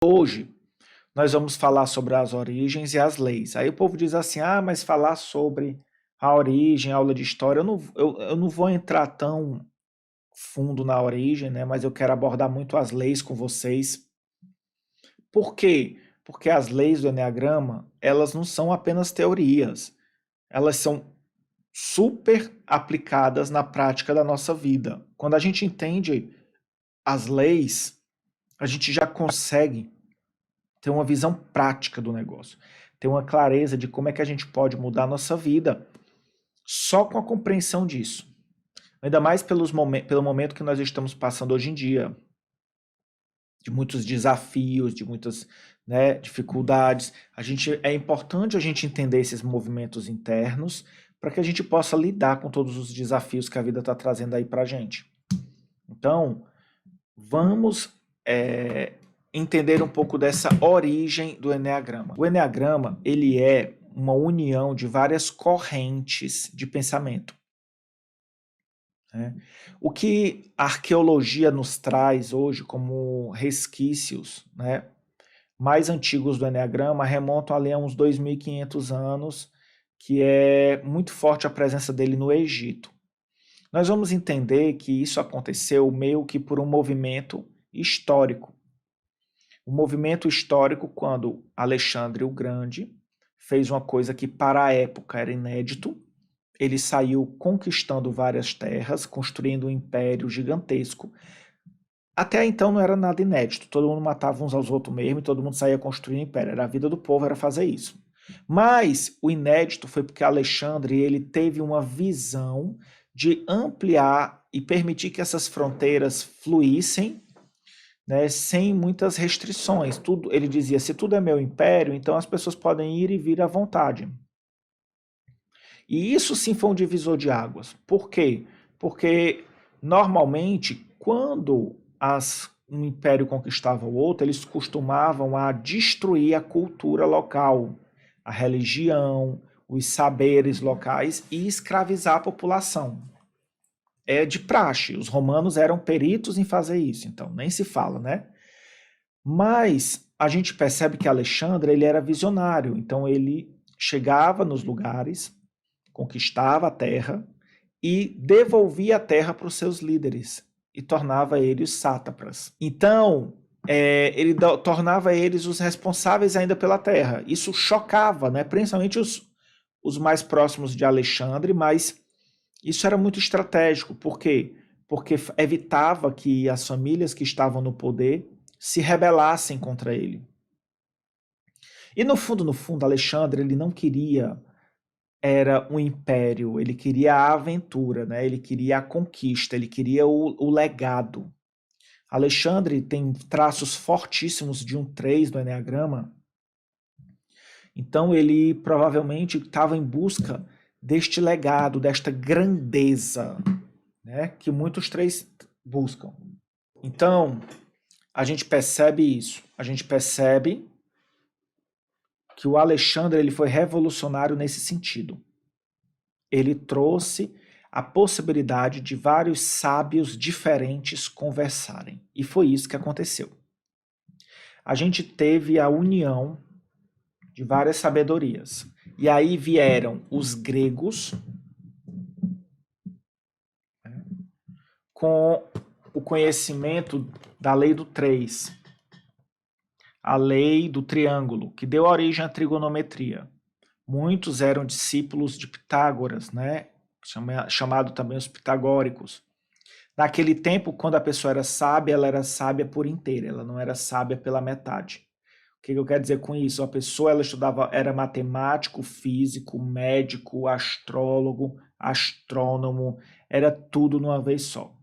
Hoje nós vamos falar sobre as origens e as leis. Aí o povo diz assim, mas falar sobre a origem, aula de história, eu não vou entrar tão fundo na origem, né? Mas eu quero abordar muito as leis com vocês. Por quê? Porque as leis do Eneagrama, elas não são apenas teorias, elas são super aplicadas na prática da nossa vida. Quando a gente entende as leis, a gente já consegue ter uma visão prática do negócio, ter uma clareza de como é que a gente pode mudar a nossa vida só com a compreensão disso. Ainda mais pelo momento que nós estamos passando hoje em dia, de muitos desafios, de muitas, né, dificuldades. É importante a gente entender esses movimentos internos para que a gente possa lidar com todos os desafios que a vida está trazendo aí para a gente. Então, vamos entender um pouco dessa origem do Eneagrama. O Eneagrama, ele é uma união de várias correntes de pensamento. O que a arqueologia nos traz hoje como resquícios, né, mais antigos do Eneagrama remontam ali a uns 2.500 anos, que é muito forte a presença dele no Egito. Nós vamos entender que isso aconteceu meio que por um movimento histórico. Um movimento histórico quando Alexandre o Grande fez uma coisa que para a época era inédito. Ele saiu conquistando várias terras, construindo um império gigantesco. Até então não era nada inédito, todo mundo matava uns aos outros mesmo e todo mundo saía construindo império. Era a vida do povo, era fazer isso. Mas o inédito foi porque Alexandre ele teve uma visão de ampliar e permitir que essas fronteiras fluíssem, né, sem muitas restrições. Tudo, ele dizia, se tudo é meu império, então as pessoas podem ir e vir à vontade. E isso sim foi um divisor de águas. Por quê? Porque normalmente, quando um império conquistava o outro, eles costumavam a destruir a cultura local, a religião, os saberes locais e escravizar a população. É de praxe, os romanos eram peritos em fazer isso, então nem se fala, né? Mas a gente percebe que Alexandre ele era visionário, então ele chegava nos lugares, conquistava a terra e devolvia a terra para os seus líderes e tornava eles sátrapas. Então, ele tornava eles os responsáveis ainda pela terra. Isso chocava, né? Principalmente os mais próximos de Alexandre, mas isso era muito estratégico. Por quê? Porque evitava que as famílias que estavam no poder se rebelassem contra ele. E no fundo, Alexandre ele não queria era um império, ele queria a aventura, né? Ele queria a conquista, ele queria o legado. Alexandre tem traços fortíssimos de um 3 do Eneagrama, então ele provavelmente estava em busca deste legado, desta grandeza, né? Que muitos 3 buscam. Então, a gente percebe isso, a gente percebe que o Alexandre ele foi revolucionário nesse sentido. Ele trouxe a possibilidade de vários sábios diferentes conversarem. E foi isso que aconteceu. A gente teve a união de várias sabedorias. E aí vieram os gregos, né, com o conhecimento da lei do 3, a lei do triângulo, que deu origem à trigonometria. Muitos eram discípulos de Pitágoras, né? Chamado também os pitagóricos. Naquele tempo, quando a pessoa era sábia, ela era sábia por inteira, ela não era sábia pela metade. O que eu quero dizer com isso? A pessoa ela estudava, era matemático, físico, médico, astrólogo, astrônomo, era tudo numa vez só.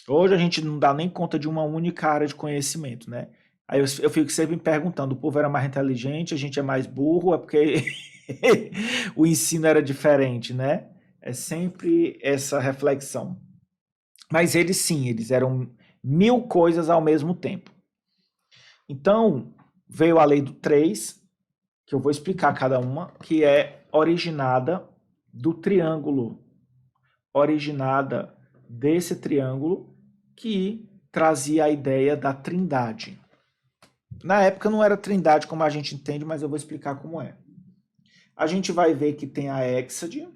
Hoje a gente não dá nem conta de uma única área de conhecimento, né? Aí eu fico sempre me perguntando, o povo era mais inteligente, a gente é mais burro, é porque o ensino era diferente, né? É sempre essa reflexão. Mas eles sim, eles eram 1000 coisas ao mesmo tempo. Então, veio a lei do 3, que eu vou explicar cada uma, que é originada do triângulo, originada desse triângulo que trazia a ideia da trindade. Na época não era trindade como a gente entende, mas eu vou explicar como é. A gente vai ver que tem a Hexade,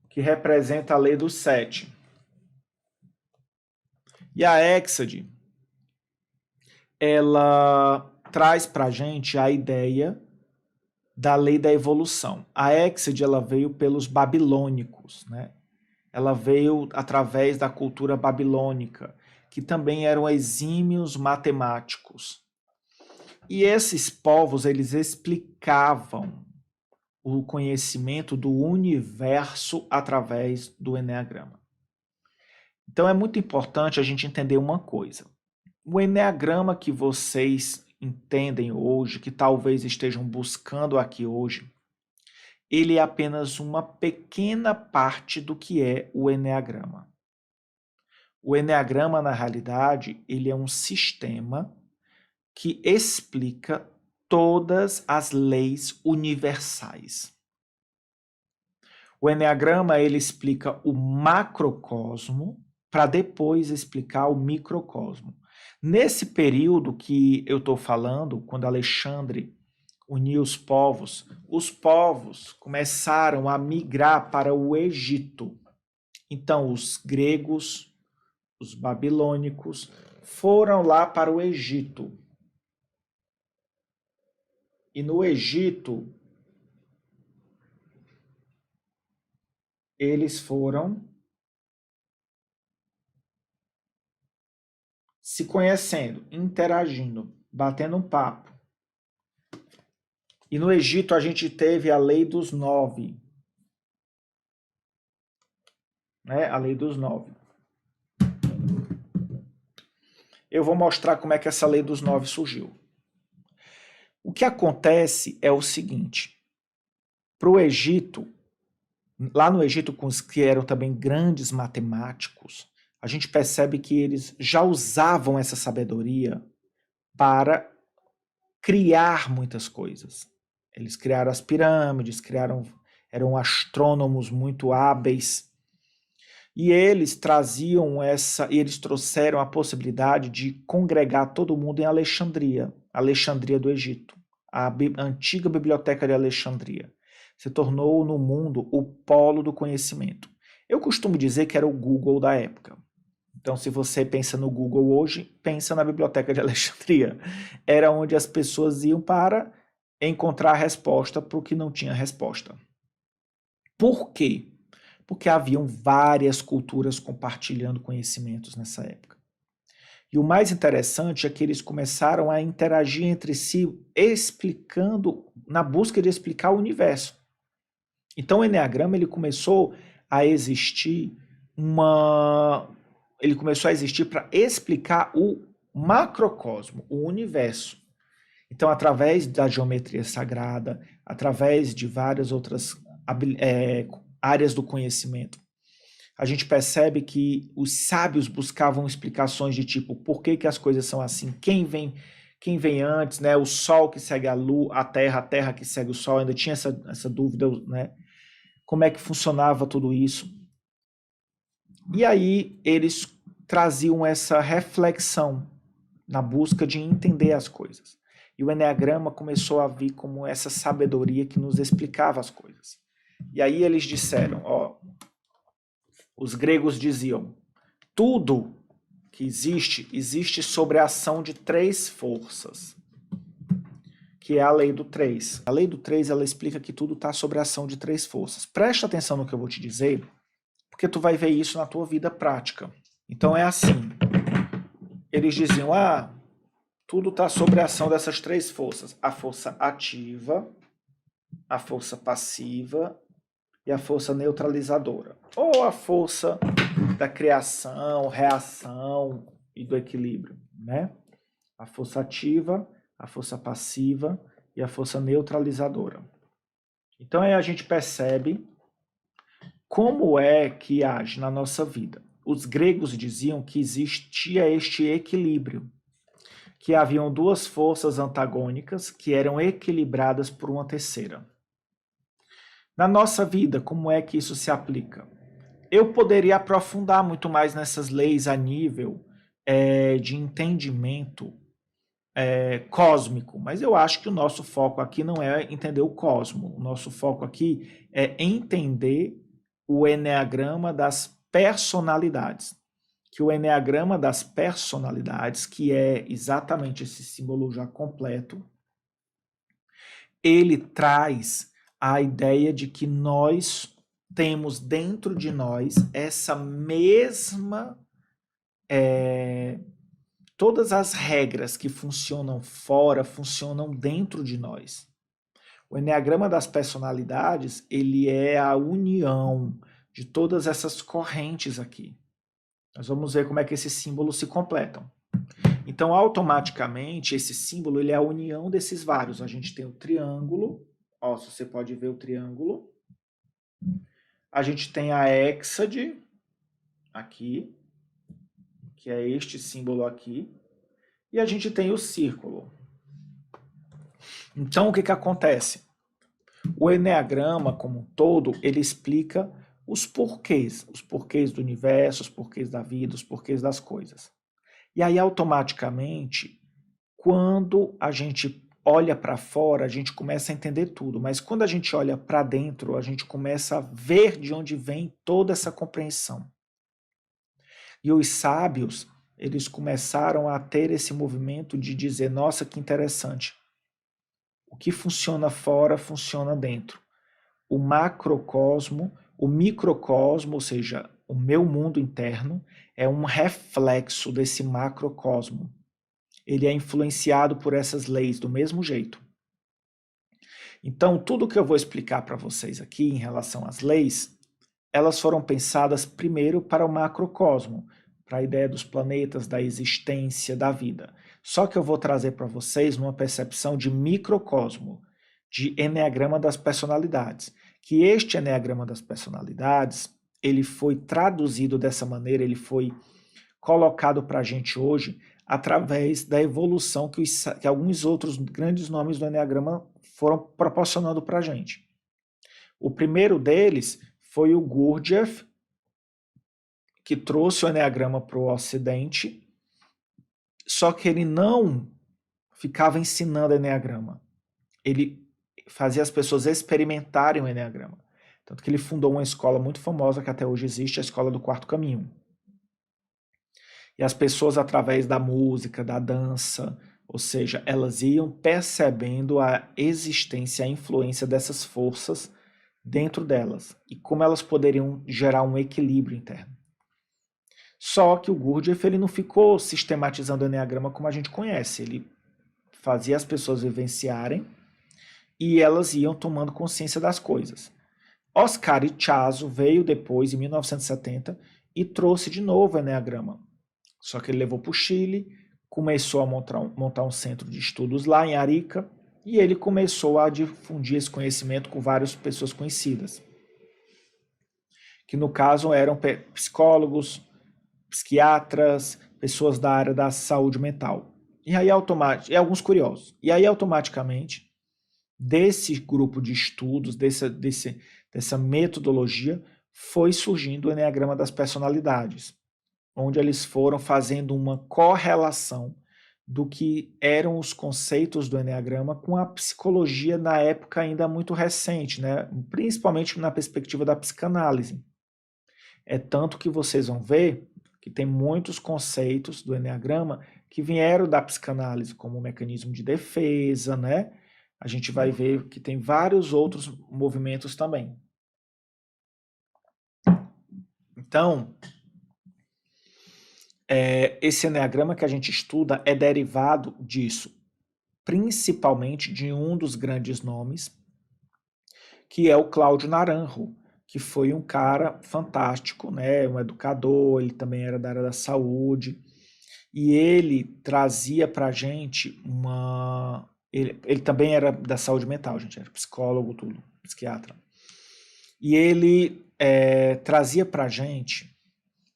que representa a lei dos 7. E a Hexade, ela traz para a gente a ideia da lei da evolução. A Hexade, ela veio pelos babilônicos, né? Ela veio através da cultura babilônica, que também eram exímios matemáticos. E esses povos, eles explicavam o conhecimento do universo através do eneagrama. Então é muito importante a gente entender uma coisa. O eneagrama que vocês entendem hoje, que talvez estejam buscando aqui hoje, ele é apenas uma pequena parte do que é o eneagrama. O eneagrama, na realidade, ele é um sistema que explica todas as leis universais. O eneagrama, ele explica o macrocosmo para depois explicar o microcosmo. Nesse período que eu estou falando, quando Alexandre uniu os povos começaram a migrar para o Egito. Então, os gregos, os babilônicos, foram lá para o Egito. E no Egito, eles foram se conhecendo, interagindo, batendo um papo. E no Egito a gente teve a lei dos 9. Né? A lei dos 9. Eu vou mostrar como é que essa lei dos 9 surgiu. O que acontece é o seguinte. Para o Egito, lá no Egito, com os que eram também grandes matemáticos, a gente percebe que eles já usavam essa sabedoria para criar muitas coisas. Eles criaram as pirâmides, eram astrônomos muito hábeis. E eles trouxeram a possibilidade de congregar todo mundo em Alexandria do Egito. A antiga biblioteca de Alexandria se tornou no mundo o polo do conhecimento. Eu costumo dizer que era o Google da época. Então, se você pensa no Google hoje, pensa na biblioteca de Alexandria. Era onde as pessoas iam para encontrar a resposta para o que não tinha resposta. Por quê? Porque haviam várias culturas compartilhando conhecimentos nessa época. E o mais interessante é que eles começaram a interagir entre si, na busca de explicar o universo. Então o Eneagrama ele começou a existir para explicar o macrocosmo, o universo. Então, através da geometria sagrada, através de várias outras áreas do conhecimento, a gente percebe que os sábios buscavam explicações de tipo, por que as coisas são assim? Quem vem antes, né? O Sol que segue a Lua, a Terra que segue o Sol, ainda tinha essa dúvida, né? Como é que funcionava tudo isso? E aí eles traziam essa reflexão na busca de entender as coisas. E o Eneagrama começou a vir como essa sabedoria que nos explicava as coisas. E aí eles disseram, os gregos diziam, tudo que existe sobre a ação de 3 forças, que é a lei do 3. A lei do 3, ela explica que tudo está sobre a ação de 3 forças. Presta atenção no que eu vou te dizer, porque tu vai ver isso na tua vida prática. Então é assim, eles diziam, tudo está sobre a ação dessas 3 forças. A força ativa, a força passiva e a força neutralizadora. Ou a força da criação, reação e do equilíbrio, né? A força ativa, a força passiva e a força neutralizadora. Então aí a gente percebe como é que age na nossa vida. Os gregos diziam que existia este equilíbrio, que haviam 2 forças antagônicas que eram equilibradas por uma terceira. Na nossa vida, como é que isso se aplica? Eu poderia aprofundar muito mais nessas leis a nível de entendimento cósmico, mas eu acho que o nosso foco aqui não é entender o cosmo. O nosso foco aqui é entender o eneagrama das personalidades. Que o eneagrama das personalidades, que é exatamente esse símbolo já completo, ele traz a ideia de que nós temos dentro de nós essa mesma todas as regras que funcionam fora funcionam dentro de nós. O eneagrama das personalidades, ele é a união de todas essas correntes aqui. Nós vamos ver como é que esses símbolos se completam. Então, automaticamente, esse símbolo ele é a união desses vários. A gente tem o triângulo, ó, você pode ver o triângulo. A gente tem a hexade, aqui, que é este símbolo aqui. E a gente tem o círculo. Então, o que acontece? O eneagrama, como um todo, ele explica os porquês do universo, os porquês da vida, os porquês das coisas. E aí, automaticamente, quando a gente olha para fora, a gente começa a entender tudo, mas quando a gente olha para dentro, a gente começa a ver de onde vem toda essa compreensão. E os sábios, eles começaram a ter esse movimento de dizer, nossa, que interessante. O que funciona fora, funciona dentro. O macrocosmo, o microcosmo, ou seja, o meu mundo interno, é um reflexo desse macrocosmo. Ele é influenciado por essas leis do mesmo jeito. Então, tudo que eu vou explicar para vocês aqui em relação às leis, elas foram pensadas primeiro para o macrocosmo, para a ideia dos planetas, da existência, da vida. Só que eu vou trazer para vocês numa percepção de microcosmo, de eneagrama das personalidades. Que este eneagrama das personalidades, ele foi traduzido dessa maneira, ele foi colocado para a gente hoje através da evolução que alguns outros grandes nomes do eneagrama foram proporcionando para a gente. O primeiro deles foi o Gurdjieff, que trouxe o eneagrama para o Ocidente, só que ele não ficava ensinando eneagrama. Ele fazia as pessoas experimentarem o eneagrama. Tanto que ele fundou uma escola muito famosa que até hoje existe, a Escola do Quarto Caminho. E as pessoas, através da música, da dança, ou seja, elas iam percebendo a existência, a influência dessas forças dentro delas e como elas poderiam gerar um equilíbrio interno. Só que o Gurdjieff ele não ficou sistematizando o eneagrama como a gente conhece, ele fazia as pessoas vivenciarem e elas iam tomando consciência das coisas. Oscar Ichazo veio depois, em 1970, e trouxe de novo o eneagrama. Só que ele levou para o Chile, começou a montar um centro de estudos lá em Arica, e ele começou a difundir esse conhecimento com várias pessoas conhecidas, que no caso eram psicólogos, psiquiatras, pessoas da área da saúde mental. E aí e alguns curiosos. E aí automaticamente, desse grupo de estudos, dessa metodologia, foi surgindo o eneagrama das personalidades, onde eles foram fazendo uma correlação do que eram os conceitos do eneagrama com a psicologia na época ainda muito recente, né? Principalmente na perspectiva da psicanálise. É tanto que vocês vão ver que tem muitos conceitos do eneagrama que vieram da psicanálise, como o mecanismo de defesa, né? A gente vai ver que tem vários outros movimentos também. Então, esse eneagrama que a gente estuda é derivado disso, principalmente de um dos grandes nomes, que é o Cláudio Naranjo, que foi um cara fantástico, né? Um educador, ele também era da área da saúde, e ele trazia para a gente uma... Ele também era da saúde mental, gente, era psicólogo, tudo, psiquiatra. E ele trazia para a gente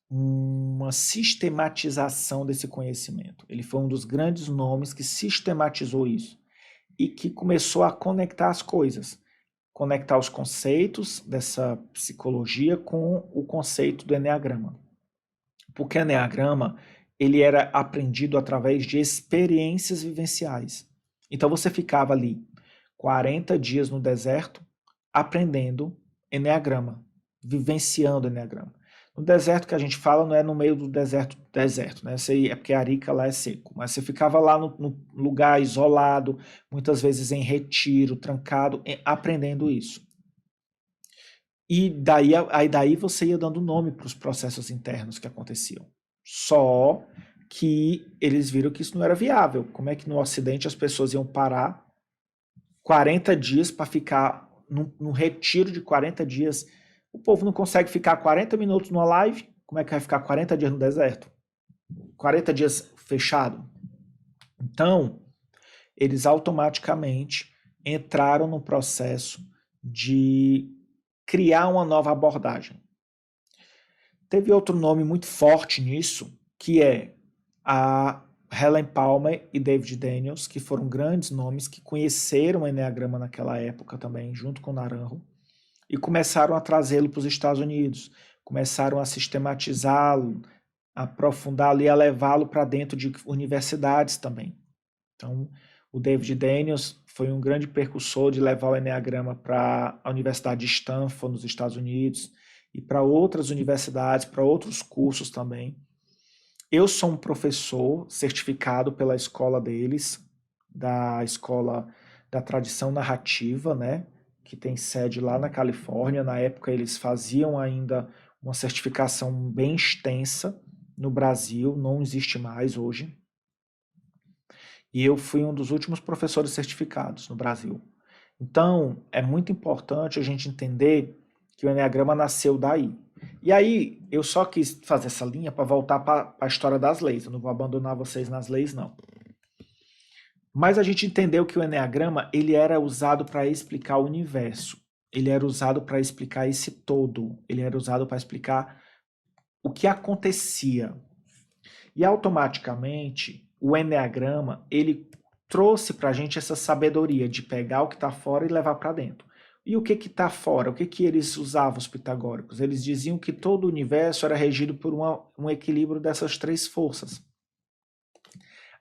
uma sistematização desse conhecimento. Ele foi um dos grandes nomes que sistematizou isso e que começou a conectar as coisas. conectar os conceitos dessa psicologia com o conceito do eneagrama. Porque o eneagrama, ele era aprendido através de experiências vivenciais. Então você ficava ali 40 dias no deserto aprendendo eneagrama, vivenciando eneagrama. No deserto que a gente fala não é no meio do deserto, né? Isso aí é porque a Arica lá é seco, mas você ficava lá no lugar isolado, muitas vezes em retiro, trancado, aprendendo isso. E daí você ia dando nome para os processos internos que aconteciam. Só que eles viram que isso não era viável. Como é que no Ocidente as pessoas iam parar 40 dias para ficar num retiro de 40 dias? O povo não consegue ficar 40 minutos numa live, como é que vai ficar 40 dias no deserto? 40 dias fechado? Então, eles automaticamente entraram no processo de criar uma nova abordagem. Teve outro nome muito forte nisso, que é a Helen Palmer e David Daniels, que foram grandes nomes que conheceram o Eneagrama naquela época também, junto com o Naranjo, e começaram a trazê-lo para os Estados Unidos, começaram a sistematizá-lo, aprofundá-lo e a levá-lo para dentro de universidades também. Então, o David Daniels foi um grande precursor de levar o Eneagrama para a Universidade de Stanford, nos Estados Unidos, e para outras universidades, para outros cursos também. Eu sou um professor certificado pela escola deles, da Escola da Tradição Narrativa, né, que tem sede lá na Califórnia. Na época eles faziam ainda uma certificação bem extensa no Brasil, não existe mais hoje. E eu fui um dos últimos professores certificados no Brasil. Então, é muito importante a gente entender que o Eneagrama nasceu daí. E aí, eu só quis fazer essa linha para voltar para a história das leis. Eu não vou abandonar vocês nas leis, não. Mas a gente entendeu que o Eneagrama ele era usado para explicar o universo. Ele era usado para explicar esse todo. Ele era usado para explicar o que acontecia. E automaticamente, o Eneagrama ele trouxe para a gente essa sabedoria de pegar o que está fora e levar para dentro. E o que está fora? O que eles usavam, os pitagóricos? Eles diziam que todo o universo era regido por um equilíbrio dessas três forças.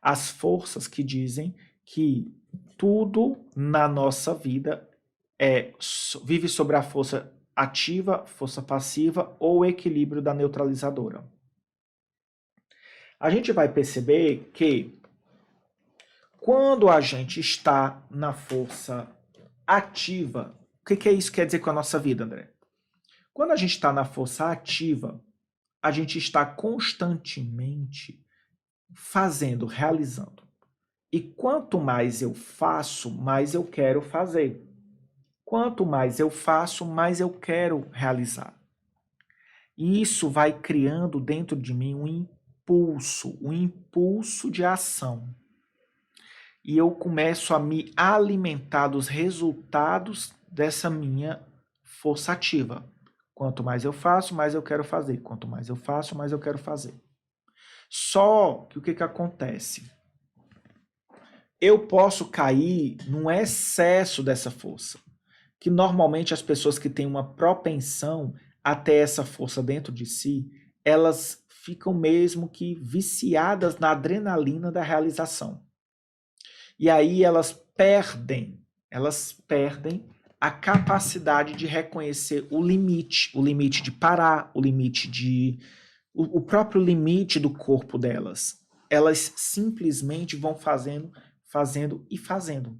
As forças que dizem que tudo na nossa vida vive sobre a força ativa, força passiva ou equilíbrio da neutralizadora. A gente vai perceber que quando a gente está na força ativa, o que isso quer dizer com a nossa vida, André? Quando a gente está na força ativa, a gente está constantemente fazendo, realizando. E quanto mais eu faço, mais eu quero fazer. Quanto mais eu faço, mais eu quero realizar. E isso vai criando dentro de mim um impulso de ação. E eu começo a me alimentar dos resultados dessa minha força ativa. Quanto mais eu faço, mais eu quero fazer. Quanto mais eu faço, mais eu quero fazer. Só que o que acontece? Eu posso cair num excesso dessa força, que normalmente as pessoas que têm uma propensão a ter essa força dentro de si, elas ficam mesmo que viciadas na adrenalina da realização. E aí elas perdem a capacidade de reconhecer o limite de parar, o próprio limite do corpo delas. Elas simplesmente vão fazendo e fazendo.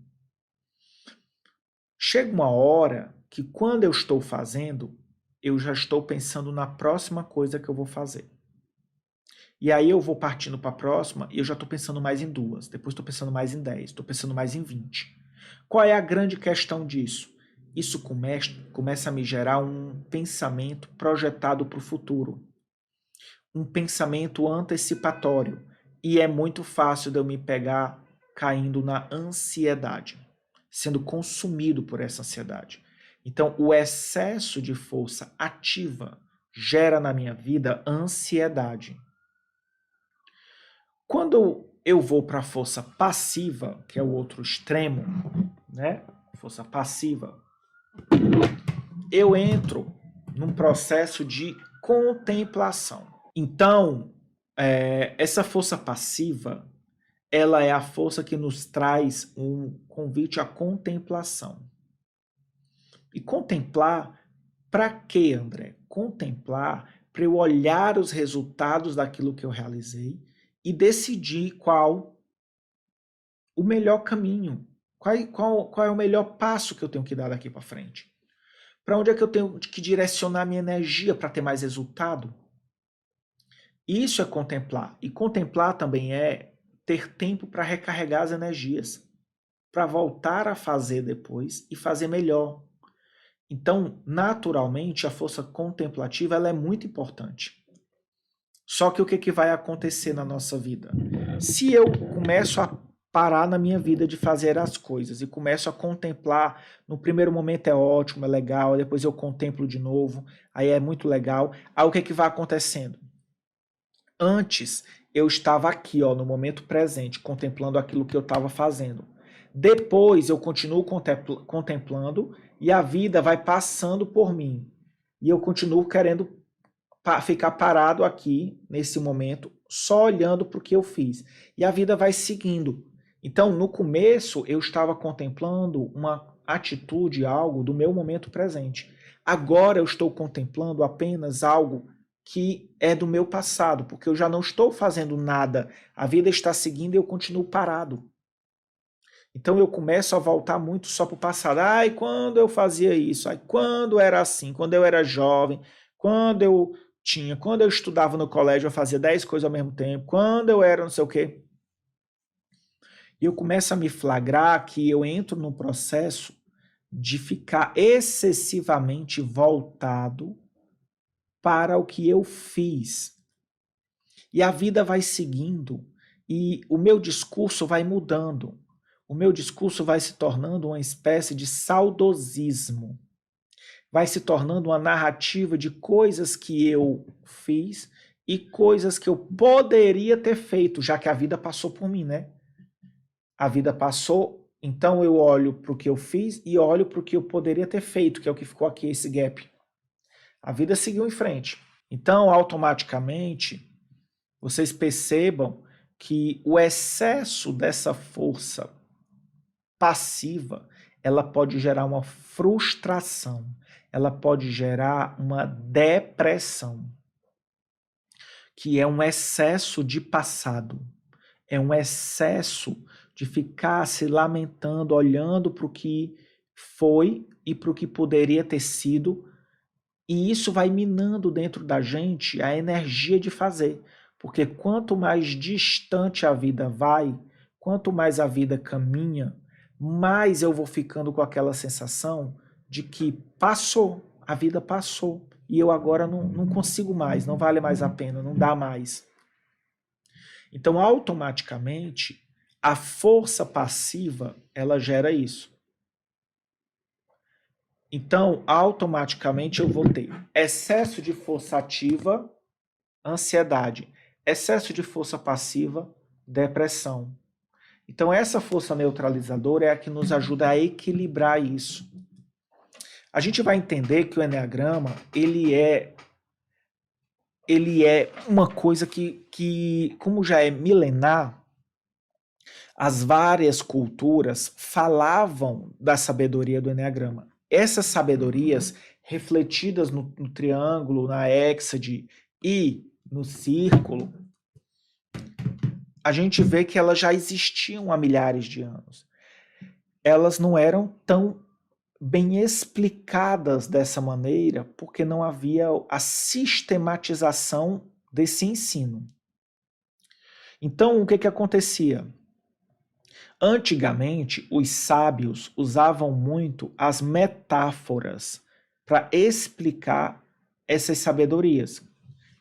Chega uma hora que quando eu estou fazendo, eu já estou pensando na próxima coisa que eu vou fazer. E aí eu vou partindo para a próxima e eu já estou pensando mais em 2, depois estou pensando mais em 10, estou pensando mais em 20. Qual é a grande questão disso? Isso começa a me gerar um pensamento projetado para o futuro. Um pensamento antecipatório. E é muito fácil de eu me pegar caindo na ansiedade, sendo consumido por essa ansiedade. Então, o excesso de força ativa gera na minha vida ansiedade. Quando eu vou para a força passiva, que é o outro extremo, né? Força passiva, eu entro num processo de contemplação. Então, essa força passiva, ela é a força que nos traz um convite à contemplação. E contemplar para quê, André? Contemplar para eu olhar os resultados daquilo que eu realizei e decidir qual o melhor caminho, qual é o melhor passo que eu tenho que dar daqui para frente. Para onde é que eu tenho que direcionar minha energia para ter mais resultado? Isso é contemplar. E contemplar também é ter tempo para recarregar as energias, para voltar a fazer depois e fazer melhor. Então, naturalmente, a força contemplativa ela é muito importante. Só que o que vai acontecer na nossa vida? Se eu começo a parar na minha vida de fazer as coisas e começo a contemplar, no primeiro momento é ótimo, é legal, depois eu contemplo de novo, aí é muito legal. Aí o que vai acontecendo? Antes eu estava aqui, ó, no momento presente, contemplando aquilo que eu estava fazendo. Depois eu continuo contemplando e a vida vai passando por mim. E eu continuo querendo ficar parado aqui, nesse momento, só olhando para o que eu fiz. E a vida vai seguindo. Então, no começo, eu estava contemplando uma atitude, algo do meu momento presente. Agora eu estou contemplando apenas algo que é do meu passado, porque eu já não estou fazendo nada. A vida está seguindo e eu continuo parado. Então eu começo a voltar muito só para o passado. Ai, quando eu fazia isso? Ai, quando era assim? Quando eu era jovem? Quando eu estudava no colégio, eu fazia 10 coisas ao mesmo tempo. Quando eu era não sei o quê. E eu começo a me flagrar que eu entro num processo de ficar excessivamente voltado para o que eu fiz. E a vida vai seguindo e o meu discurso vai mudando. O meu discurso vai se tornando uma espécie de saudosismo. Vai se tornando uma narrativa de coisas que eu fiz e coisas que eu poderia ter feito, já que a vida passou por mim, né? A vida passou, então eu olho para o que eu fiz e olho para o que eu poderia ter feito, que é o que ficou aqui, esse gap. A vida seguiu em frente. Então, automaticamente, vocês percebam que o excesso dessa força passiva, ela pode gerar uma frustração, ela pode gerar uma depressão, que é um excesso de passado, é um excesso de ficar se lamentando, olhando para o que foi e para o que poderia ter sido, e isso vai minando dentro da gente a energia de fazer, porque quanto mais distante a vida vai, quanto mais a vida caminha, mais eu vou ficando com aquela sensação de que passou, a vida passou, e eu agora não consigo mais, não vale mais a pena, não dá mais. Então, automaticamente, a força passiva, ela gera isso. Então, automaticamente eu vou ter excesso de força ativa, ansiedade, excesso de força passiva, depressão. Então, essa força neutralizadora é a que nos ajuda a equilibrar isso. A gente vai entender que o Eneagrama, ele é uma coisa que, como já é milenar, as várias culturas falavam da sabedoria do Eneagrama. Essas sabedorias, refletidas no triângulo, na hexade e no círculo, a gente vê que elas já existiam há milhares de anos. Elas não eram tão bem explicadas dessa maneira porque não havia a sistematização desse ensino. Então, o que acontecia? Antigamente, os sábios usavam muito as metáforas para explicar essas sabedorias.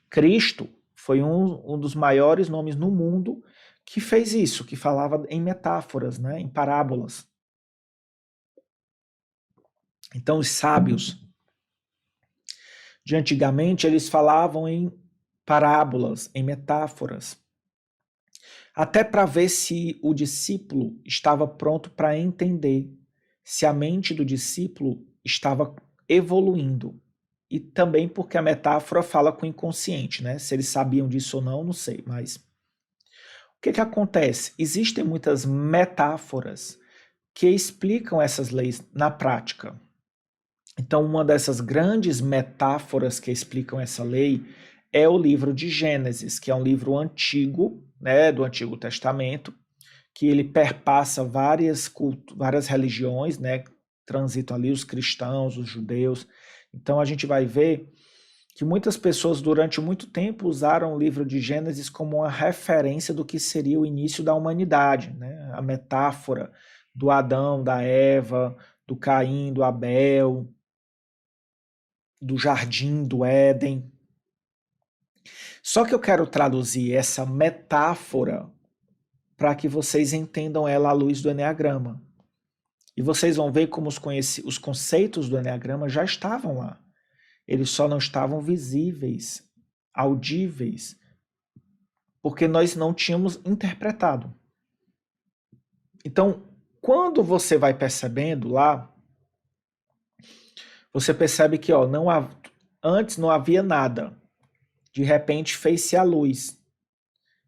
Cristo foi um dos maiores nomes no mundo que fez isso, que falava em metáforas, né, em parábolas. Então, os sábios de antigamente, eles falavam em parábolas, em metáforas, até para ver se o discípulo estava pronto para entender, se a mente do discípulo estava evoluindo. E também porque a metáfora fala com o inconsciente, né? Se eles sabiam disso ou não, não sei, mas o que acontece? Existem muitas metáforas que explicam essas leis na prática. Então, uma dessas grandes metáforas que explicam essa lei é o livro de Gênesis, que é um livro antigo, né, do Antigo Testamento, que ele perpassa várias religiões, né, transitam ali os cristãos, os judeus. Então, a gente vai ver que muitas pessoas durante muito tempo usaram o livro de Gênesis como uma referência do que seria o início da humanidade, né? A metáfora do Adão, da Eva, do Caim, do Abel, do jardim do Éden. Só que eu quero traduzir essa metáfora para que vocês entendam ela à luz do Eneagrama. E vocês vão ver como os conceitos do Eneagrama já estavam lá. Eles só não estavam visíveis, audíveis, porque nós não tínhamos interpretado. Então, quando você vai percebendo lá, você percebe que antes não havia nada. De repente fez-se a luz.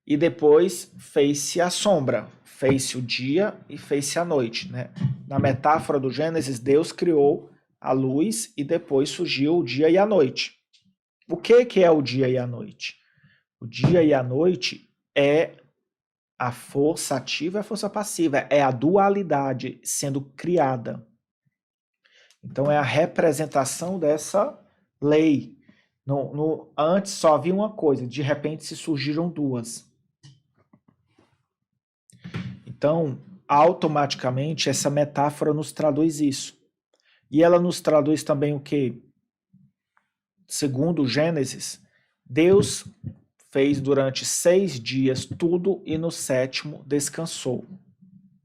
E depois fez-se a sombra. Fez-se o dia e fez-se a noite. Né? Na metáfora do Gênesis, Deus criou a luz e depois surgiu o dia e a noite. O que é o dia e a noite? O dia e a noite é a força ativa e a força passiva. É a dualidade sendo criada. Então é a representação dessa lei. Antes só havia uma coisa, de repente se surgiram duas. Então, automaticamente, essa metáfora nos traduz isso. E ela nos traduz também o quê? Segundo Gênesis, Deus fez durante 6 dias tudo e no 7º descansou.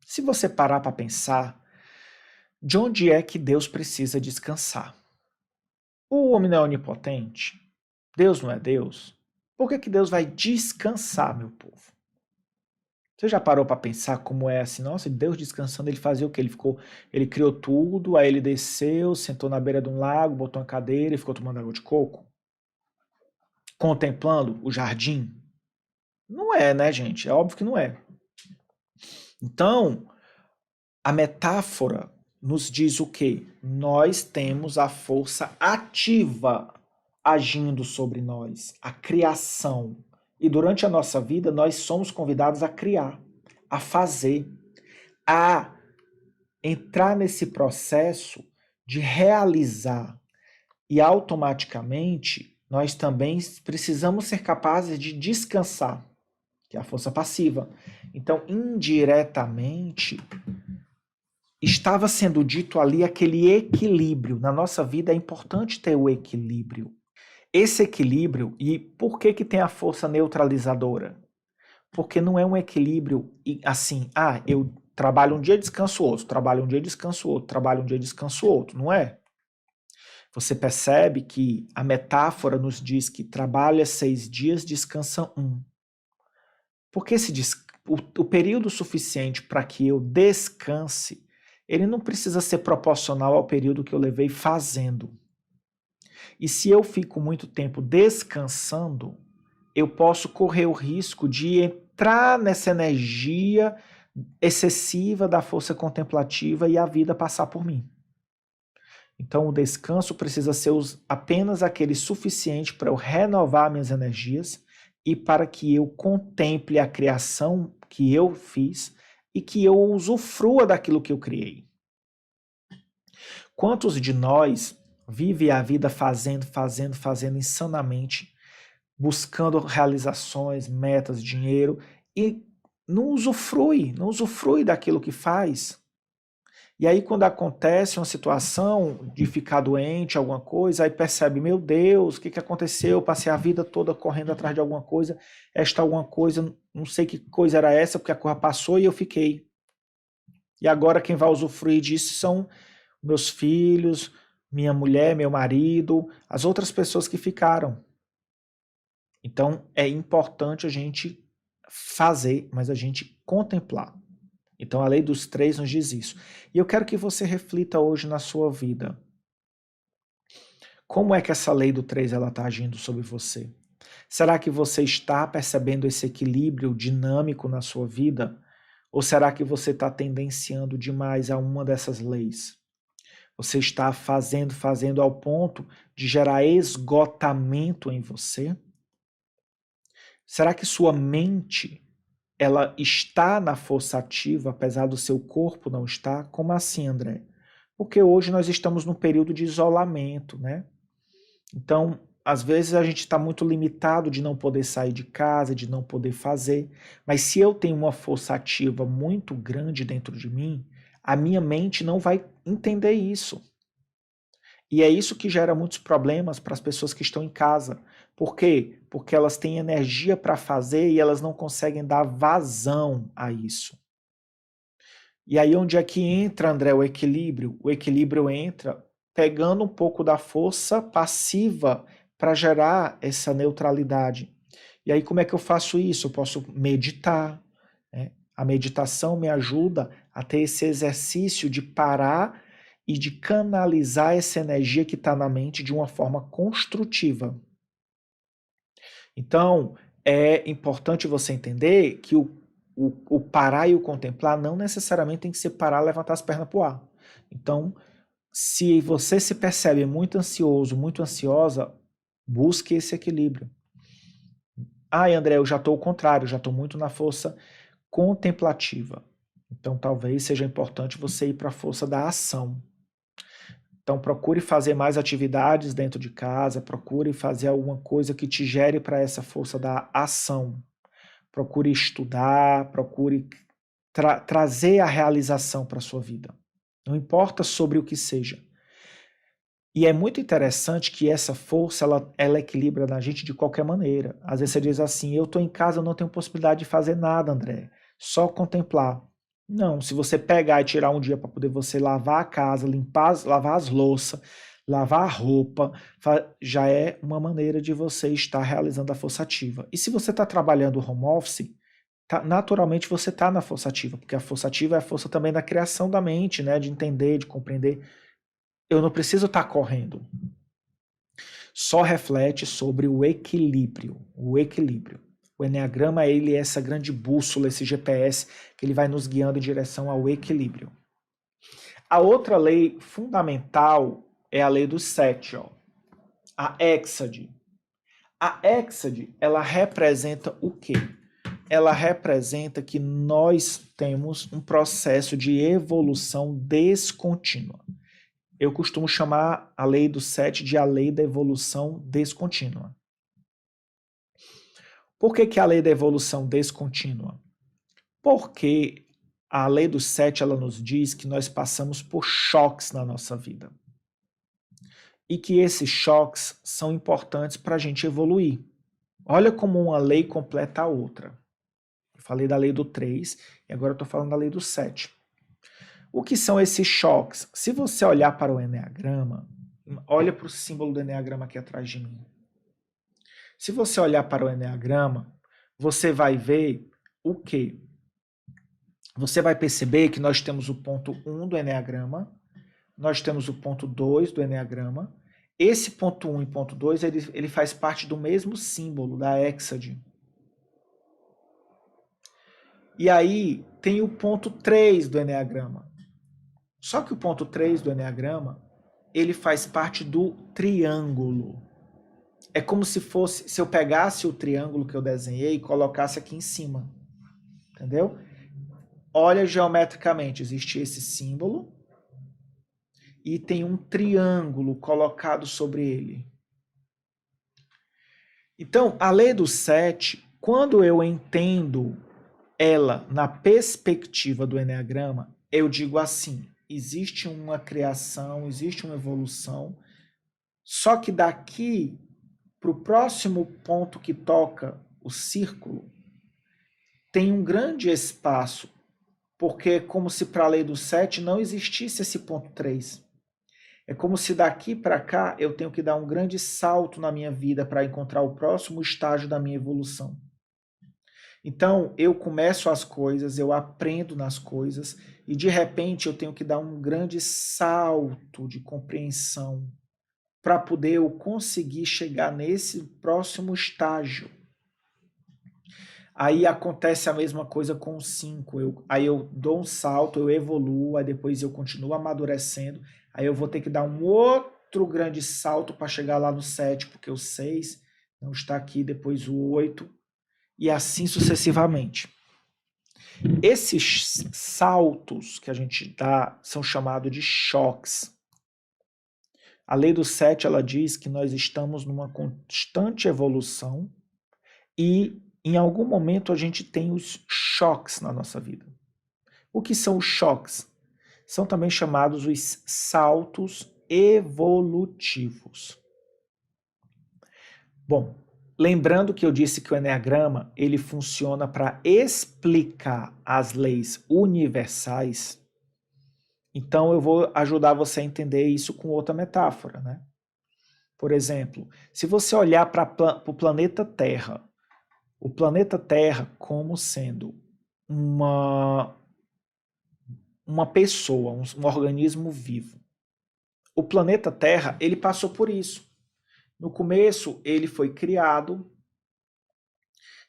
Se você parar para pensar, de onde é que Deus precisa descansar? O homem não é onipotente? Deus não é Deus? Por que Deus vai descansar, meu povo? Você já parou para pensar como é assim? Nossa, Deus descansando, ele fazia o quê? Ele criou tudo, aí ele desceu, sentou na beira de um lago, botou uma cadeira e ficou tomando água de coco? Contemplando o jardim? Não é, né, gente? É óbvio que não é. Então, a metáfora nos diz o quê? Nós temos a força ativa agindo sobre nós, a criação. E durante a nossa vida, nós somos convidados a criar, a fazer, a entrar nesse processo de realizar. E automaticamente, nós também precisamos ser capazes de descansar, que é a força passiva. Então, indiretamente, estava sendo dito ali aquele equilíbrio. Na nossa vida é importante ter o equilíbrio. Esse equilíbrio, e por que tem a força neutralizadora? Porque não é um equilíbrio assim, eu trabalho um dia, descanso outro, trabalho um dia, descanso outro, trabalho um dia, descanso outro, não é? Você percebe que a metáfora nos diz que trabalha 6 dias, descansa 1. Porque o período suficiente para que eu descanse, ele não precisa ser proporcional ao período que eu levei fazendo. E se eu fico muito tempo descansando, eu posso correr o risco de entrar nessa energia excessiva da força contemplativa e a vida passar por mim. Então, o descanso precisa ser apenas aquele suficiente para eu renovar minhas energias e para que eu contemple a criação que eu fiz e que eu usufrua daquilo que eu criei. Quantos de nós vivem a vida fazendo insanamente, buscando realizações, metas, dinheiro e não usufrui daquilo que faz? E aí, quando acontece uma situação de ficar doente, alguma coisa, aí percebe, meu Deus, o que aconteceu? Eu passei a vida toda correndo atrás de alguma coisa, esta alguma coisa, não sei que coisa era essa, porque a coisa passou e eu fiquei. E agora quem vai usufruir disso são meus filhos, minha mulher, meu marido, as outras pessoas que ficaram. Então, é importante a gente fazer, mas a gente contemplar. Então, a lei dos 3 nos diz isso. E eu quero que você reflita hoje na sua vida. Como é que essa lei do 3 ela está agindo sobre você? Será que você está percebendo esse equilíbrio dinâmico na sua vida? Ou será que você está tendenciando demais a uma dessas leis? Você está fazendo ao ponto de gerar esgotamento em você? Será que sua mente ela está na força ativa, apesar do seu corpo não estar? Como assim, André? Porque hoje nós estamos num período de isolamento, né? Então, às vezes a gente está muito limitado de não poder sair de casa, de não poder fazer. Mas se eu tenho uma força ativa muito grande dentro de mim, a minha mente não vai entender isso. E é isso que gera muitos problemas para as pessoas que estão em casa. Por quê? Porque elas têm energia para fazer e elas não conseguem dar vazão a isso. E aí onde é que entra, André, o equilíbrio? O equilíbrio entra pegando um pouco da força passiva para gerar essa neutralidade. E aí como é que eu faço isso? Eu posso meditar, né? A meditação me ajuda a ter esse exercício de parar e de canalizar essa energia que está na mente de uma forma construtiva. Então, é importante você entender que o parar e o contemplar não necessariamente tem que ser parar e levantar as pernas para o ar. Então, se você se percebe muito ansioso, muito ansiosa, busque esse equilíbrio. Ai, André, eu já estou ao contrário, já estou muito na força contemplativa. Então, talvez seja importante você ir para a força da ação. Então, procure fazer mais atividades dentro de casa, procure fazer alguma coisa que te gere para essa força da ação. Procure estudar, procure trazer a realização para a sua vida. Não importa sobre o que seja. E é muito interessante que essa força, ela equilibra na gente de qualquer maneira. Às vezes você diz assim, eu estou em casa, eu não tenho possibilidade de fazer nada, André. Só contemplar. Não, se você pegar e tirar um dia para poder você lavar a casa, lavar as louças, lavar a roupa, já é uma maneira de você estar realizando a força ativa. E se você está trabalhando home office, naturalmente você está na força ativa, porque a força ativa é a força também da criação da mente, né? De entender, de compreender. Eu não preciso estar correndo. Só reflete sobre o equilíbrio. O equilíbrio. O Eneagrama, ele é essa grande bússola, esse GPS, que ele vai nos guiando em direção ao equilíbrio. A outra lei fundamental é a lei dos 7, ó. A Hexade. A Hexade, ela representa o quê? Ela representa que nós temos um processo de evolução descontínua. Eu costumo chamar a lei do 7 de a lei da evolução descontínua. Por que a lei da evolução descontínua? Porque a lei do 7 ela nos diz que nós passamos por choques na nossa vida. E que esses choques são importantes para a gente evoluir. Olha como uma lei completa a outra. Eu falei da lei do 3 e agora eu estou falando da lei do 7. O que são esses choques? Se você olhar para o Eneagrama, olha para o símbolo do Eneagrama aqui atrás de mim. Se você olhar para o Eneagrama, você vai ver o quê? Você vai perceber que nós temos o ponto 1 do Eneagrama, nós temos o ponto 2 do Eneagrama. Esse ponto 1 e ponto 2, ele faz parte do mesmo símbolo, da Hexade. E aí tem o ponto 3 do Eneagrama. Só que o ponto 3 do Eneagrama, ele faz parte do triângulo. É como se fosse, se eu pegasse o triângulo que eu desenhei e colocasse aqui em cima. Entendeu? Olha geometricamente, existe esse símbolo e tem um triângulo colocado sobre ele. Então, a lei do 7, quando eu entendo ela na perspectiva do Eneagrama, eu digo assim, existe uma criação, existe uma evolução, só que daqui para o próximo ponto que toca o círculo, tem um grande espaço, porque é como se para a lei do 7 não existisse esse ponto 3. É como se daqui para cá eu tenho que dar um grande salto na minha vida para encontrar o próximo estágio da minha evolução. Então, eu começo as coisas, eu aprendo nas coisas e de repente eu tenho que dar um grande salto de compreensão para poder eu conseguir chegar nesse próximo estágio. Aí acontece a mesma coisa com o 5. Aí eu dou um salto, eu evoluo, aí depois eu continuo amadurecendo, aí eu vou ter que dar um outro grande salto para chegar lá no 7, porque o 6 não está aqui, depois o 8, e assim sucessivamente. Esses saltos que a gente dá são chamados de choques. A lei do 7, ela diz que nós estamos numa constante evolução e em algum momento a gente tem os choques na nossa vida. O que são os choques? São também chamados os saltos evolutivos. Bom, lembrando que eu disse que o Eneagrama ele funciona para explicar as leis universais, então eu vou ajudar você a entender isso com outra metáfora, né? Por exemplo, se você olhar para o planeta Terra, o planeta Terra como sendo uma pessoa, um organismo vivo. O planeta Terra, ele passou por isso. No começo, ele foi criado,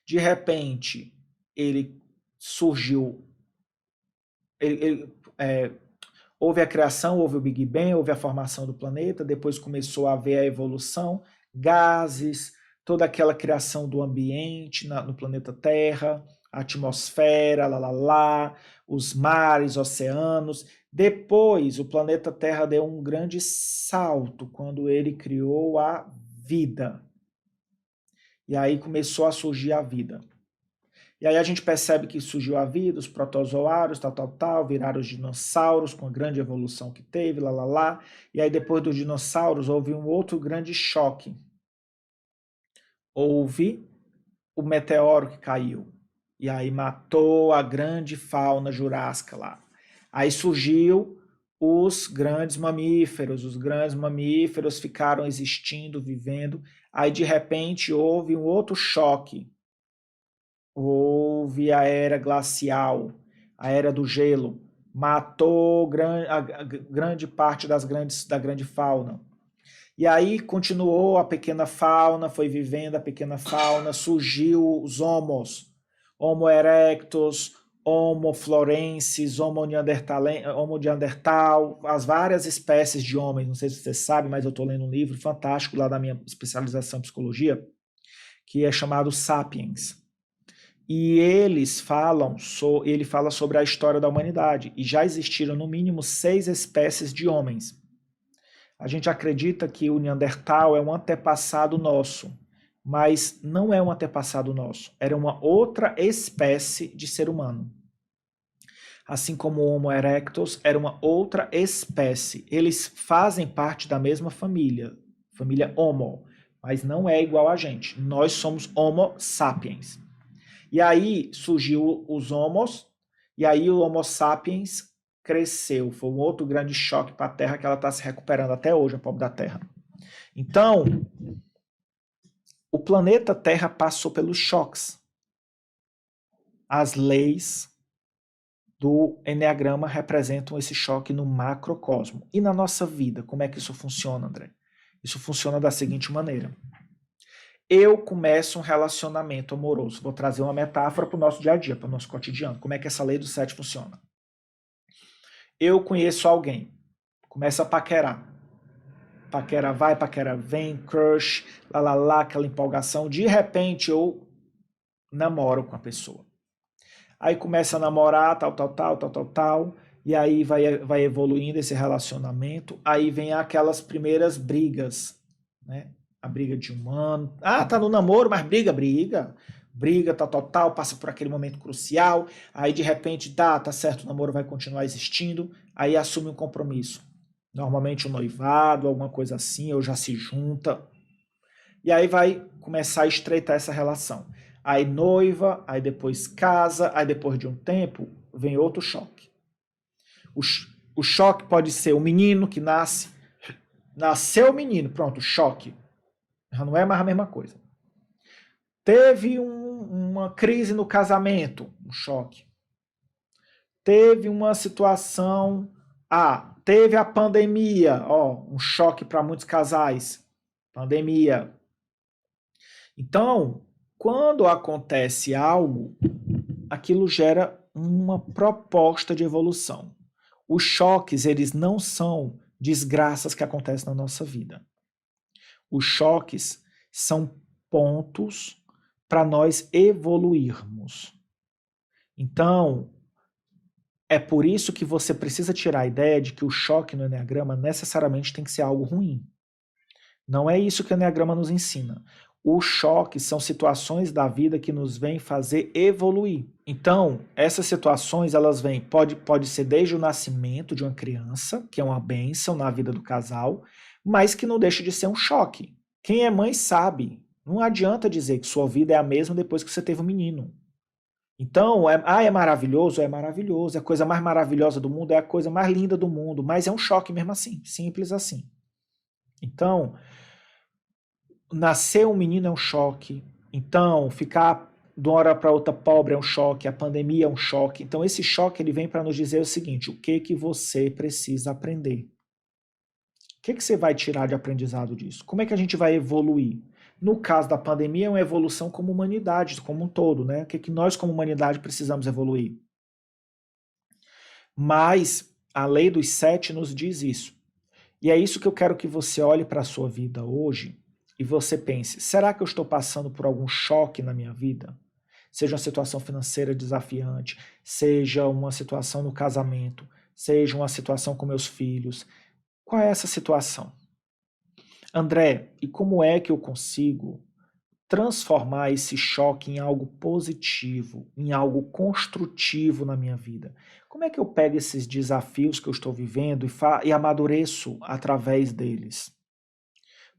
de repente, ele surgiu, houve a criação, houve o Big Bang, houve a formação do planeta, depois começou a haver a evolução, gases, toda aquela criação do ambiente no planeta Terra, a atmosfera, os mares, oceanos. Depois, o planeta Terra deu um grande salto quando ele criou a vida. E aí começou a surgir a vida. E aí a gente percebe que surgiu a vida, os protozoários, viraram os dinossauros com a grande evolução que teve, E aí depois dos dinossauros houve um outro grande choque. Houve o meteoro que caiu. E aí matou a grande fauna jurássica lá. Aí surgiu os grandes mamíferos ficaram existindo, vivendo. Aí de repente houve um outro choque. Houve a era glacial, a era do gelo, matou grande parte da grande fauna. E aí continuou a pequena fauna, foi vivendo a pequena fauna, surgiu os homos, Homo erectus, Homo florensis, Homo neandertal, as várias espécies de homens. Não sei se você sabe, mas eu estou lendo um livro fantástico lá da minha especialização em psicologia, que é chamado Sapiens. E ele fala sobre a história da humanidade. E já existiram no mínimo 6 espécies de homens. A gente acredita que o Neandertal é um antepassado nosso, mas não é um antepassado nosso. Era uma outra espécie de ser humano. Assim como o Homo erectus era uma outra espécie. Eles fazem parte da mesma família Homo, mas não é igual a gente. Nós somos Homo sapiens. E aí surgiu os homos, e aí o Homo sapiens cresceu. Foi um outro grande choque para a Terra que ela está se recuperando até hoje, a pobre da Terra. Então, o planeta Terra passou pelos choques. As leis do Eneagrama representam esse choque no macrocosmo. E na nossa vida, como é que isso funciona, André? Isso funciona da seguinte maneira. Eu começo um relacionamento amoroso. Vou trazer uma metáfora para o nosso dia a dia, para o nosso cotidiano. Como é que essa lei do 7 funciona? Eu conheço alguém, começo a paquerar. Paquera vai, paquera vem, crush, aquela empolgação. De repente eu namoro com a pessoa. Aí começa a namorar, tal. E aí vai evoluindo esse relacionamento. Aí vem aquelas primeiras brigas, né? A briga de um ano. Tá no namoro, mas briga. Briga, tal, passa por aquele momento crucial. Aí de repente, tá certo, o namoro vai continuar existindo. Aí assume um compromisso. Normalmente um noivado, alguma coisa assim, ou já se junta. E aí vai começar a estreitar essa relação. Aí noiva, aí depois casa, aí depois de um tempo vem outro choque. O choque pode ser o menino que nasceu o menino, pronto, choque. Já não é mais a mesma coisa. Teve uma crise no casamento, um choque. Teve uma situação Ah, teve a pandemia, ó, um choque para muitos casais. Pandemia. Então, quando acontece algo, aquilo gera uma proposta de evolução. Os choques, eles não são desgraças que acontecem na nossa vida. Os choques são pontos para nós evoluirmos. Então, é por isso que você precisa tirar a ideia de que o choque no Eneagrama necessariamente tem que ser algo ruim. Não é isso que o Eneagrama nos ensina. Os choques são situações da vida que nos vêm fazer evoluir. Então, essas situações, elas vêm, pode ser desde o nascimento de uma criança, que é uma bênção na vida do casal, mas que não deixa de ser um choque. Quem é mãe sabe. Não adianta dizer que sua vida é a mesma depois que você teve um menino. Então, é maravilhoso? É maravilhoso. É a coisa mais maravilhosa do mundo, é a coisa mais linda do mundo, mas é um choque mesmo assim, simples assim. Então, nascer um menino é um choque. Então, ficar de uma hora para outra pobre é um choque, a pandemia é um choque. Então, esse choque ele vem para nos dizer o seguinte: o que que você precisa aprender? O que que você vai tirar de aprendizado disso? Como é que a gente vai evoluir? No caso da pandemia, é uma evolução como humanidade, como um todo, né? O que que nós, como humanidade, precisamos evoluir? Mas a lei dos sete nos diz isso. E é isso que eu quero que você olhe para a sua vida hoje e você pense: será que eu estou passando por algum choque na minha vida? Seja uma situação financeira desafiante, seja uma situação no casamento, seja uma situação com meus filhos. Qual é essa situação? André, e como é que eu consigo transformar esse choque em algo positivo, em algo construtivo na minha vida? Como é que eu pego esses desafios que eu estou vivendo e amadureço através deles,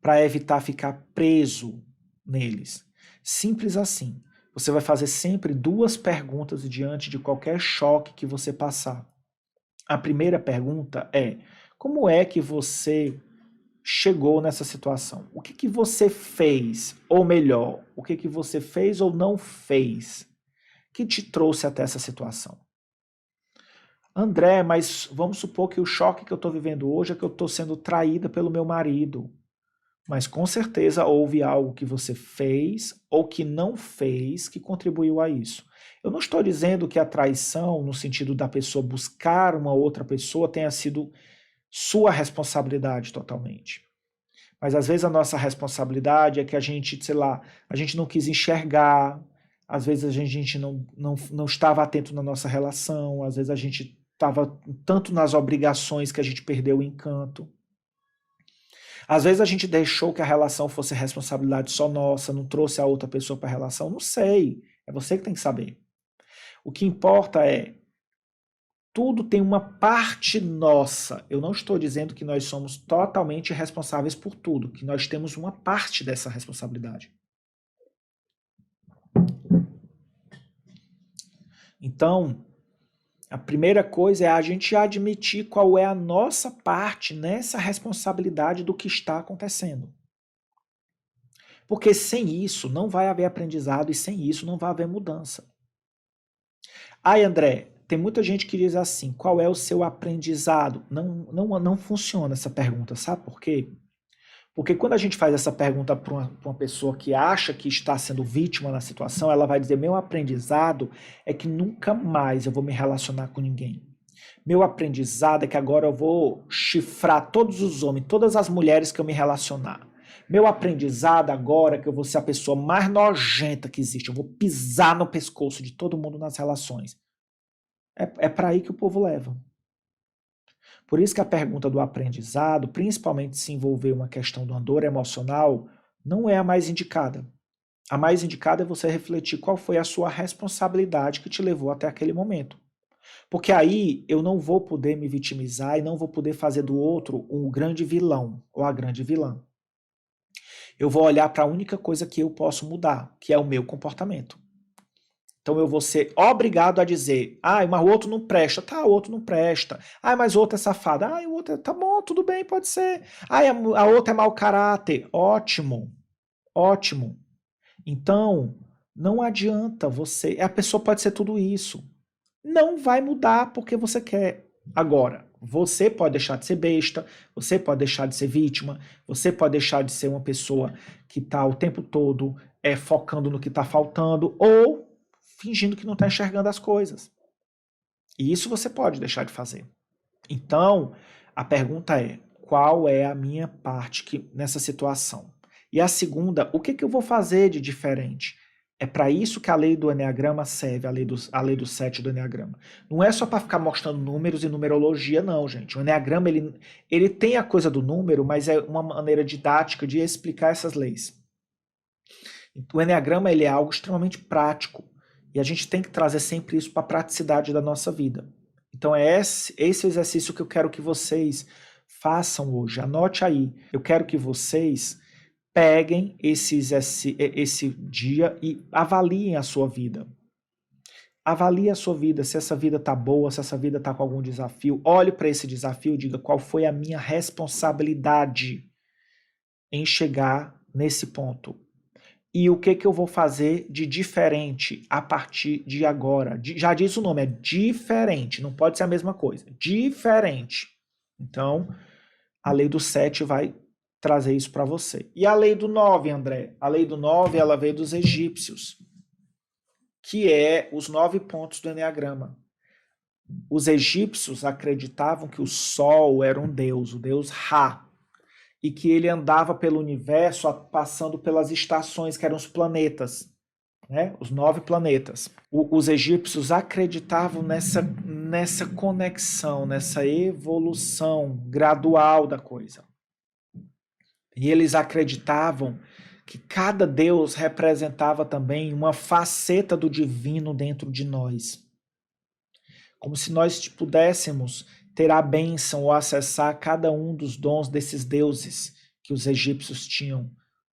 para evitar ficar preso neles? Simples assim. Você vai fazer sempre duas perguntas diante de qualquer choque que você passar. A primeira pergunta é: como é que você chegou nessa situação? O que que você fez, ou melhor, o que que você fez ou não fez que te trouxe até essa situação? André, mas vamos supor que o choque que eu estou vivendo hoje é que eu estou sendo traída pelo meu marido. Mas com certeza houve algo que você fez ou que não fez que contribuiu a isso. Eu não estou dizendo que a traição, no sentido da pessoa buscar uma outra pessoa, tenha sido sua responsabilidade totalmente. Mas às vezes a nossa responsabilidade é que a gente, sei lá, a gente não quis enxergar, às vezes a gente não estava atento na nossa relação, às vezes a gente estava tanto nas obrigações que a gente perdeu o encanto. Às vezes a gente deixou que a relação fosse responsabilidade só nossa, não trouxe a outra pessoa para a relação, não sei. É você que tem que saber. O que importa é tudo tem uma parte nossa. Eu não estou dizendo que nós somos totalmente responsáveis por tudo, que nós temos uma parte dessa responsabilidade. Então, a primeira coisa é a gente admitir qual é a nossa parte nessa responsabilidade do que está acontecendo. Porque sem isso não vai haver aprendizado e sem isso não vai haver mudança. Ai, André, tem muita gente que diz assim: qual é o seu aprendizado? Não funciona essa pergunta, sabe por quê? Porque quando a gente faz essa pergunta para uma pessoa que acha que está sendo vítima na situação, ela vai dizer: meu aprendizado é que nunca mais eu vou me relacionar com ninguém. Meu aprendizado é que agora eu vou chifrar todos os homens, todas as mulheres que eu me relacionar. Meu aprendizado agora é que eu vou ser a pessoa mais nojenta que existe. Eu vou pisar no pescoço de todo mundo nas relações. É para aí que o povo leva. Por isso que a pergunta do aprendizado, principalmente se envolver uma questão de uma dor emocional, não é a mais indicada. A mais indicada é você refletir qual foi a sua responsabilidade que te levou até aquele momento. Porque aí eu não vou poder me vitimizar e não vou poder fazer do outro um grande vilão ou a grande vilã. Eu vou olhar para a única coisa que eu posso mudar, que é o meu comportamento. Então eu vou ser obrigado a dizer: mas o outro não presta. Tá, o outro não presta. Mas o outro é safado. O outro tá bom, tudo bem, pode ser. A outra é mau caráter. Ótimo, ótimo. Então, não adianta você. A pessoa pode ser tudo isso. Não vai mudar porque você quer agora. Você pode deixar de ser besta, você pode deixar de ser vítima, você pode deixar de ser uma pessoa que está o tempo todo focando no que está faltando ou fingindo que não está enxergando as coisas. E isso você pode deixar de fazer. Então, a pergunta é, qual é a minha parte nessa situação? E a segunda, o que eu vou fazer de diferente? É para isso que a lei do Eneagrama serve, a lei do 7 do Eneagrama. Não é só para ficar mostrando números e numerologia, não, gente. O Eneagrama, ele tem a coisa do número, mas é uma maneira didática de explicar essas leis. O Eneagrama, ele é algo extremamente prático. E a gente tem que trazer sempre isso para a praticidade da nossa vida. Então é esse exercício que eu quero que vocês façam hoje. Anote aí. Eu quero que vocês peguem esse dia e avaliem a sua vida. Avalie a sua vida, se essa vida está boa, se essa vida está com algum desafio. Olhe para esse desafio e diga qual foi a minha responsabilidade em chegar nesse ponto. E o que eu vou fazer de diferente a partir de agora? Já diz o nome, é diferente, não pode ser a mesma coisa. Diferente. Então, a lei do 7 vai trazer isso para você. E a lei do 9, André? A lei do 9, ela veio dos egípcios, que é os 9 pontos do Eneagrama. Os egípcios acreditavam que o Sol era um deus, o deus Ra, e que ele andava pelo universo passando pelas estações, que eram os planetas, né? Os 9 planetas. Os egípcios acreditavam nessa conexão, nessa evolução gradual da coisa. E eles acreditavam que cada deus representava também uma faceta do divino dentro de nós. Como se nós pudéssemos ter a bênção ou acessar cada um dos dons desses deuses que os egípcios tinham,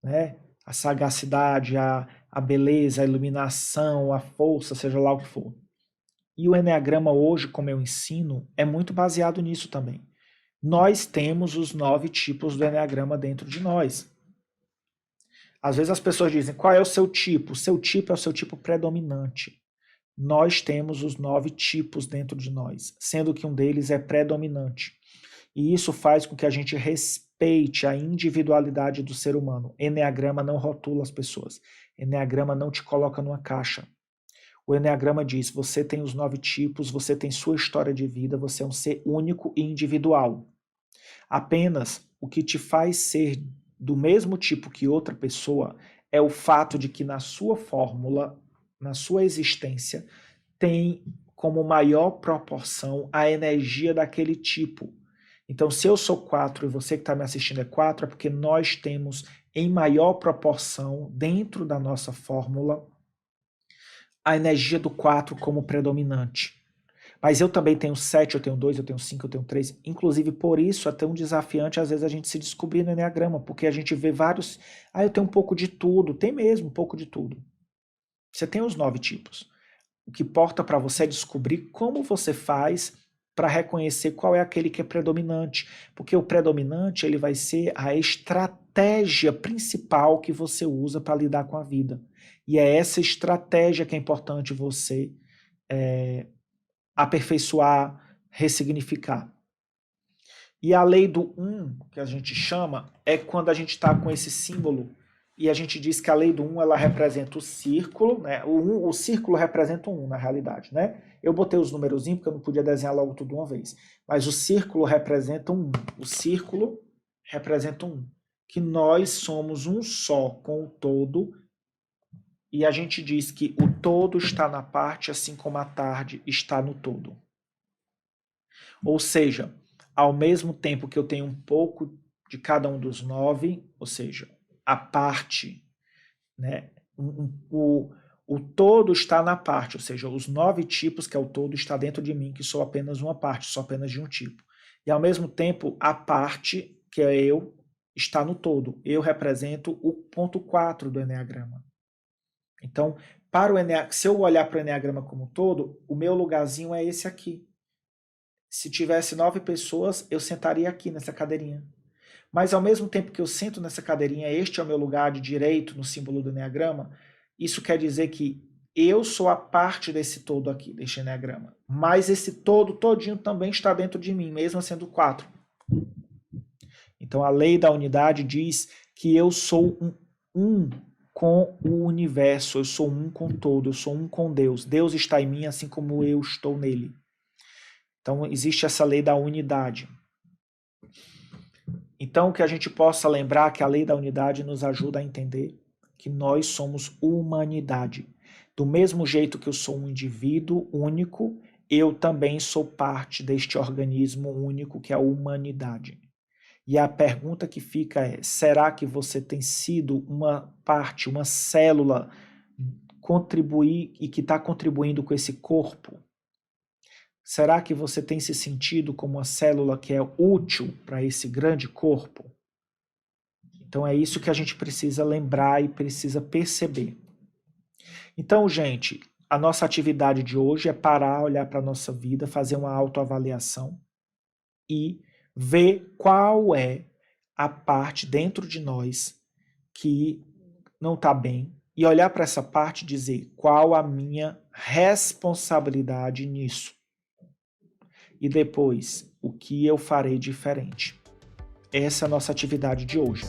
né? A sagacidade, a beleza, a iluminação, a força, seja lá o que for. E o Eneagrama hoje, como eu ensino, é muito baseado nisso também. Nós temos os 9 tipos do Eneagrama dentro de nós. Às vezes as pessoas dizem, qual é o seu tipo? O seu tipo é o seu tipo predominante. Nós temos os 9 tipos dentro de nós, sendo que um deles é predominante. E isso faz com que a gente respeite a individualidade do ser humano. Eneagrama não rotula as pessoas. Eneagrama não te coloca numa caixa. O Eneagrama diz, você tem os 9 tipos, você tem sua história de vida, você é um ser único e individual. Apenas o que te faz ser do mesmo tipo que outra pessoa é o fato de que na sua fórmula, na sua existência, tem como maior proporção a energia daquele tipo. Então, se eu sou 4 e você que está me assistindo é 4, é porque nós temos em maior proporção, dentro da nossa fórmula, a energia do 4 como predominante. Mas eu também tenho 7, eu tenho 2, eu tenho 5, eu tenho 3. Inclusive, por isso, é tão desafiante, às vezes, a gente se descobrir no Eneagrama, porque a gente vê vários... eu tenho um pouco de tudo. Tem mesmo um pouco de tudo. Você tem os 9 tipos. O que importa para você é descobrir como você faz para reconhecer qual é aquele que é predominante. Porque o predominante, ele vai ser a estratégia principal que você usa para lidar com a vida. E é essa estratégia que é importante você aperfeiçoar, ressignificar. E a lei do 1, que a gente chama, é quando a gente está com esse símbolo e a gente diz que a lei do 1 ela representa o círculo, né? O círculo representa um 1 na realidade, né? Eu botei os numerozinhos porque eu não podia desenhar logo tudo de uma vez. Mas o círculo representa um 1. O círculo representa um 1. Que nós somos um só com o todo. E a gente diz que o todo está na parte, assim como a tarde está no todo. Ou seja, ao mesmo tempo que eu tenho um pouco de cada um dos 9, ou seja, a parte, né? O todo está na parte, ou seja, os 9 tipos, que é o todo, está dentro de mim, que sou apenas uma parte, sou apenas de um tipo. E ao mesmo tempo, a parte, que é eu, está no todo. Eu represento o ponto 4 do Eneagrama. Então, para o Eneagrama, se eu olhar para o Eneagrama como um todo, o meu lugarzinho é esse aqui. Se tivesse 9 pessoas, eu sentaria aqui nessa cadeirinha. Mas ao mesmo tempo que eu sento nessa cadeirinha, este é o meu lugar de direito no símbolo do Eneagrama, isso quer dizer que eu sou a parte desse todo aqui, deste eneagrama. Mas esse todo todinho também está dentro de mim, mesmo sendo 4. Então a lei da unidade diz que eu sou um com o universo, eu sou um com todo, eu sou um com Deus. Deus está em mim assim como eu estou nele. Então existe essa lei da unidade. Então que a gente possa lembrar que a lei da unidade nos ajuda a entender que nós somos humanidade. Do mesmo jeito que eu sou um indivíduo único, eu também sou parte deste organismo único que é a humanidade. E a pergunta que fica é, será que você tem sido uma parte, uma célula contribuir e que está contribuindo com esse corpo? Será que você tem se sentido como uma célula que é útil para esse grande corpo? Então é isso que a gente precisa lembrar e precisa perceber. Então, gente, a nossa atividade de hoje é parar, olhar para a nossa vida, fazer uma autoavaliação e ver qual é a parte dentro de nós que não está bem e olhar para essa parte e dizer qual a minha responsabilidade nisso. E depois, o que eu farei diferente. Essa é a nossa atividade de hoje.